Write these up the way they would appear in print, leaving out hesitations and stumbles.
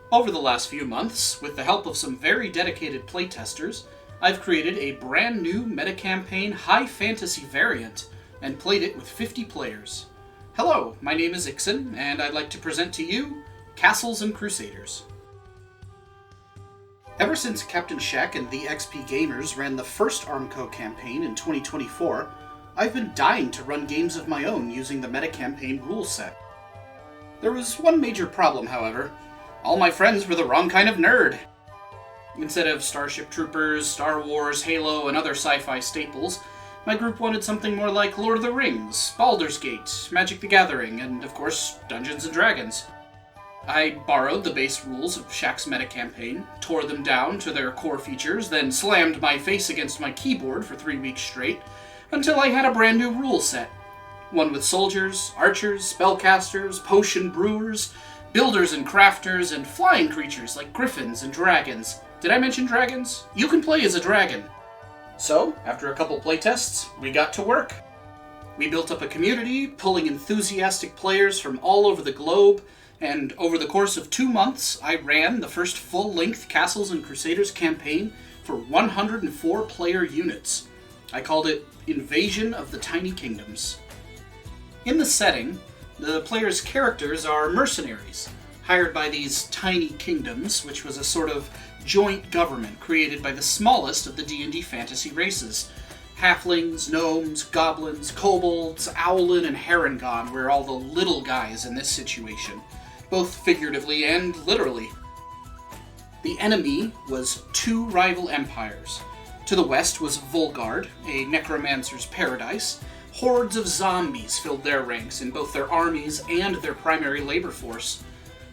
Over the last few months, with the help of some very dedicated playtesters, I've created a brand new meta-campaign high fantasy variant and played it with 50 players. Hello, my name is Ixon, and I'd like to present to you Castles and Crusaders. Ever since Captain Shaq and the XP Gamers ran the first Armco campaign in 2024, I've been dying to run games of my own using the meta-campaign rule set. There was one major problem, however. All my friends were the wrong kind of nerd. Instead of Starship Troopers, Star Wars, Halo, and other sci-fi staples, my group wanted something more like Lord of the Rings, Baldur's Gate, Magic the Gathering, and of course, Dungeons and Dragons. I borrowed the base rules of Shaq's meta-campaign, tore them down to their core features, then slammed my face against my keyboard for 3 weeks straight, until I had a brand new rule set. One with soldiers, archers, spellcasters, potion brewers, builders and crafters, and flying creatures like griffins and dragons. Did I mention dragons? You can play as a dragon. So, after a couple playtests, we got to work. We built up a community, pulling enthusiastic players from all over the globe, and over the course of 2 months, I ran the first full-length Castles and Crusaders campaign for 104 player units. I called it Invasion of the Tiny Kingdoms. In the setting, the players' characters are mercenaries, hired by these tiny kingdoms, which was a sort of joint government created by the smallest of the D&D fantasy races. Halflings, gnomes, goblins, kobolds, owlin, and Harengon were all the little guys in this situation, both figuratively and literally. The enemy was 2 rival empires. To the west was Volgard, a necromancer's paradise. Hordes of zombies filled their ranks in both their armies and their primary labor force.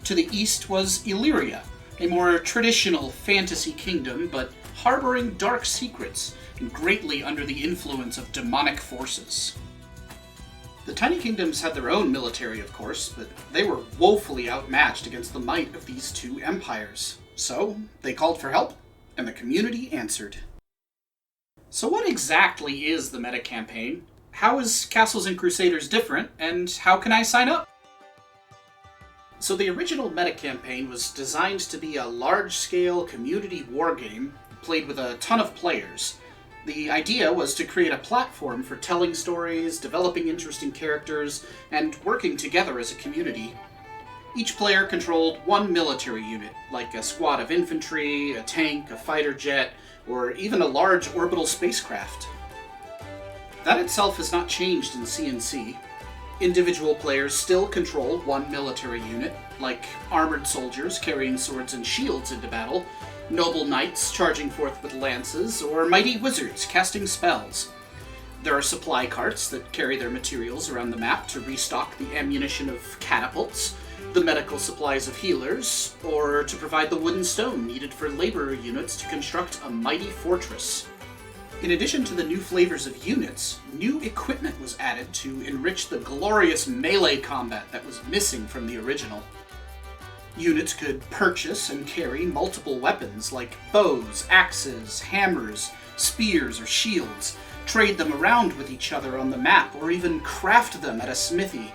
To the east was Illyria, a more traditional fantasy kingdom, but harboring dark secrets and greatly under the influence of demonic forces. The tiny kingdoms had their own military, of course, but they were woefully outmatched against the might of these 2 empires. So, they called for help, and the community answered. So what exactly is the meta-campaign? How is Castles and Crusaders different, and how can I sign up? So the original meta-campaign was designed to be a large-scale community wargame played with a ton of players. The idea was to create a platform for telling stories, developing interesting characters, and working together as a community. Each player controlled one military unit, like a squad of infantry, a tank, a fighter jet, or even a large orbital spacecraft. That itself has not changed in C&C. Individual players still control one military unit, like armored soldiers carrying swords and shields into battle, noble knights charging forth with lances, or mighty wizards casting spells. There are supply carts that carry their materials around the map to restock the ammunition of catapults, the medical supplies of healers, or to provide the wood and stone needed for laborer units to construct a mighty fortress. In addition to the new flavors of units, new equipment was added to enrich the glorious melee combat that was missing from the original. Units could purchase and carry multiple weapons like bows, axes, hammers, spears, or shields, trade them around with each other on the map, or even craft them at a smithy.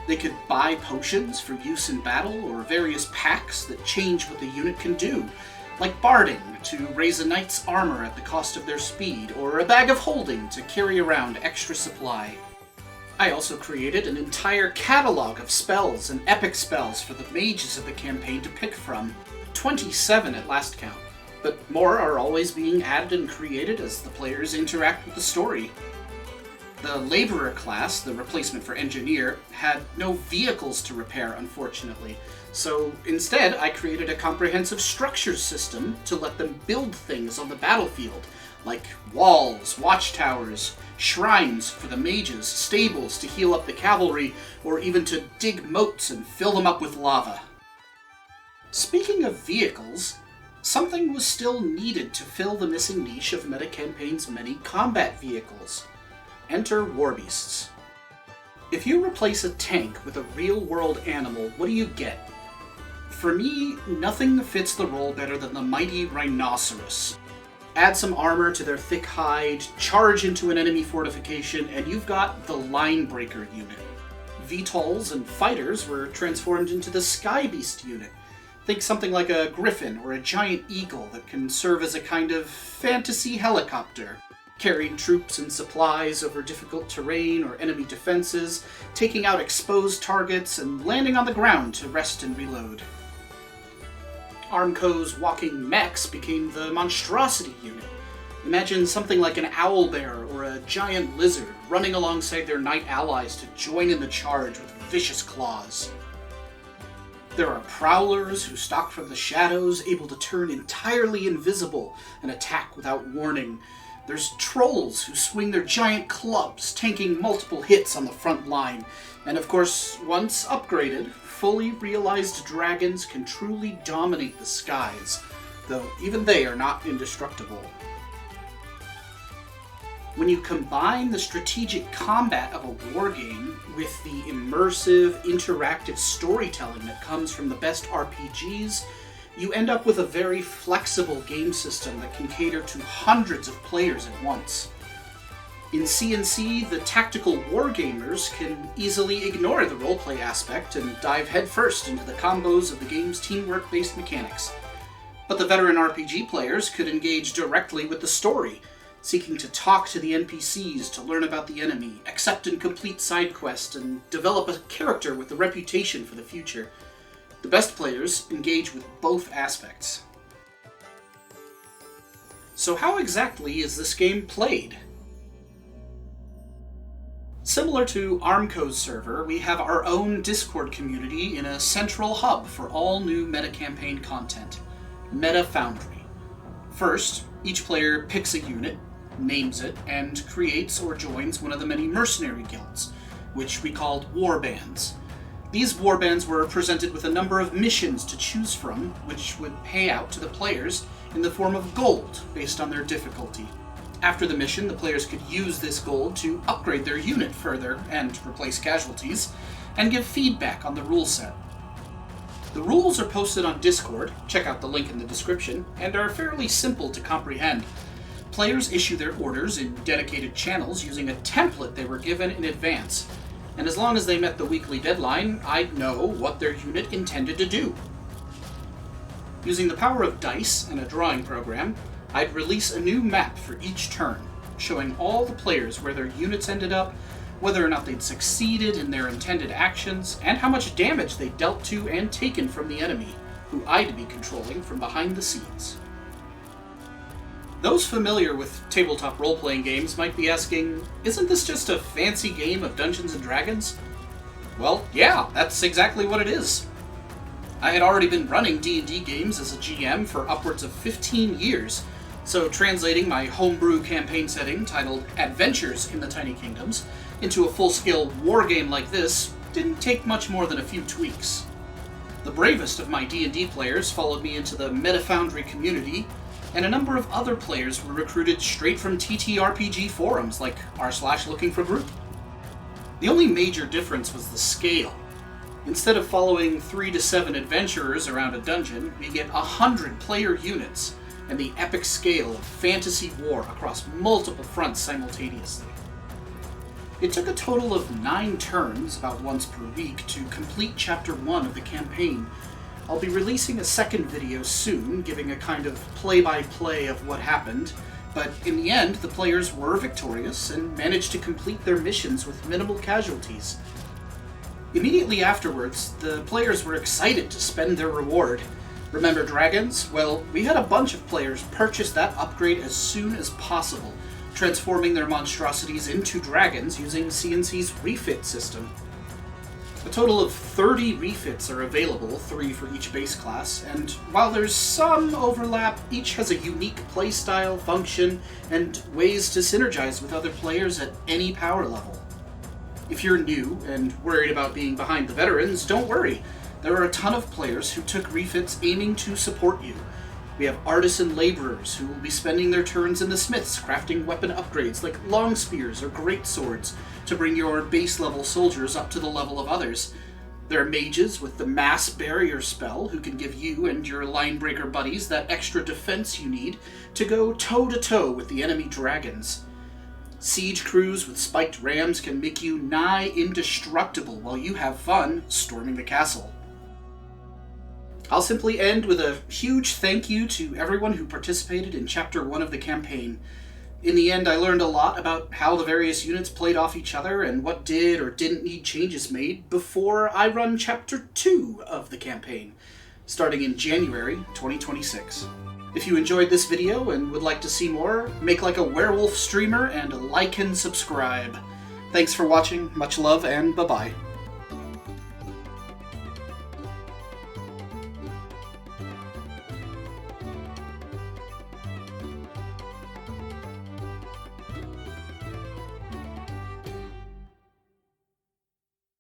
They could buy potions for use in battle, or various packs that change what the unit can do, like barding to raise a knight's armor at the cost of their speed, or a bag of holding to carry around extra supply. I also created an entire catalog of spells and epic spells for the mages of the campaign to pick from, 27 at last count, but more are always being added and created as the players interact with the story. The laborer class, the replacement for engineer, had no vehicles to repair, unfortunately, so instead I created a comprehensive structures system to let them build things on the battlefield, like walls, watchtowers, shrines for the mages, stables to heal up the cavalry, or even to dig moats and fill them up with lava. Speaking of vehicles, something was still needed to fill the missing niche of meta-campaign's many combat vehicles. Enter Warbeasts. If you replace a tank with a real-world animal, what do you get? For me, nothing fits the role better than the mighty rhinoceros. Add some armor to their thick hide, charge into an enemy fortification, and you've got the Linebreaker unit. VTOLs and fighters were transformed into the Sky Beast unit. Think something like a griffin or a giant eagle that can serve as a kind of fantasy helicopter, carrying troops and supplies over difficult terrain or enemy defenses, taking out exposed targets, and landing on the ground to rest and reload. Armco's walking mechs became the monstrosity unit. Imagine something like an owlbear or a giant lizard running alongside their knight allies to join in the charge with vicious claws. There are prowlers who stalk from the shadows, able to turn entirely invisible and attack without warning. There's trolls who swing their giant clubs, tanking multiple hits on the front line. And of course, once upgraded, fully realized dragons can truly dominate the skies, though even they are not indestructible. When you combine the strategic combat of a wargame with the immersive, interactive storytelling that comes from the best RPGs, you end up with a very flexible game system that can cater to hundreds of players at once. In C&C, the tactical wargamers can easily ignore the roleplay aspect and dive headfirst into the combos of the game's teamwork-based mechanics. But the veteran RPG players could engage directly with the story, seeking to talk to the NPCs to learn about the enemy, accept and complete side quests, and develop a character with a reputation for the future. The best players engage with both aspects. So how exactly is this game played? Similar to Armco's server, we have our own Discord community in a central hub for all new meta-campaign content, Meta Foundry. First, each player picks a unit, names it, and creates or joins one of the many mercenary guilds, which we called warbands. These warbands were presented with a number of missions to choose from, which would pay out to the players in the form of gold based on their difficulty. After the mission, the players could use this gold to upgrade their unit further and replace casualties, and give feedback on the rule set. The rules are posted on Discord, check out the link in the description, and are fairly simple to comprehend. Players issue their orders in dedicated channels using a template they were given in advance, and as long as they met the weekly deadline, I'd know what their unit intended to do. Using the power of dice and a drawing program, I'd release a new map for each turn, showing all the players where their units ended up, whether or not they'd succeeded in their intended actions, and how much damage they dealt to and taken from the enemy, who I'd be controlling from behind the scenes. Those familiar with tabletop role-playing games might be asking, isn't this just a fancy game of Dungeons & Dragons? Well, yeah, that's exactly what it is. I had already been running D&D games as a GM for upwards of 15 years, so translating my homebrew campaign setting titled Adventures in the Tiny Kingdoms into a full-scale wargame like this didn't take much more than a few tweaks. The bravest of my D&D players followed me into the Meta Foundry community, and a number of other players were recruited straight from TTRPG forums like r/LookingForGroup. The only major difference was the scale. Instead of following 3 to 7 adventurers around a dungeon, we get 100 player units and the epic scale of fantasy war across multiple fronts simultaneously. It took a total of 9 turns, about once per week, to complete Chapter 1 of the campaign. I'll be releasing a second video soon, giving a kind of play-by-play of what happened, but in the end, the players were victorious and managed to complete their missions with minimal casualties. Immediately afterwards, the players were excited to spend their reward. Remember dragons? Well, we had a bunch of players purchase that upgrade as soon as possible, transforming their monstrosities into dragons using C&C's refit system. A total of 30 refits are available, 3 for each base class, and while there's some overlap, each has a unique playstyle, function, and ways to synergize with other players at any power level. If you're new and worried about being behind the veterans, don't worry. There are a ton of players who took refits aiming to support you. We have artisan laborers who will be spending their turns in the smiths crafting weapon upgrades like long spears or great swords to bring your base level soldiers up to the level of others. There are mages with the mass barrier spell who can give you and your linebreaker buddies that extra defense you need to go toe to toe with the enemy dragons. Siege crews with spiked rams can make you nigh indestructible while you have fun storming the castle. I'll simply end with a huge thank you to everyone who participated in Chapter 1 of the campaign. In the end, I learned a lot about how the various units played off each other and what did or didn't need changes made before I run Chapter 2 of the campaign, starting in January 2026. If you enjoyed this video and would like to see more, make like a werewolf streamer and like and subscribe. Thanks for watching, much love, and bye-bye.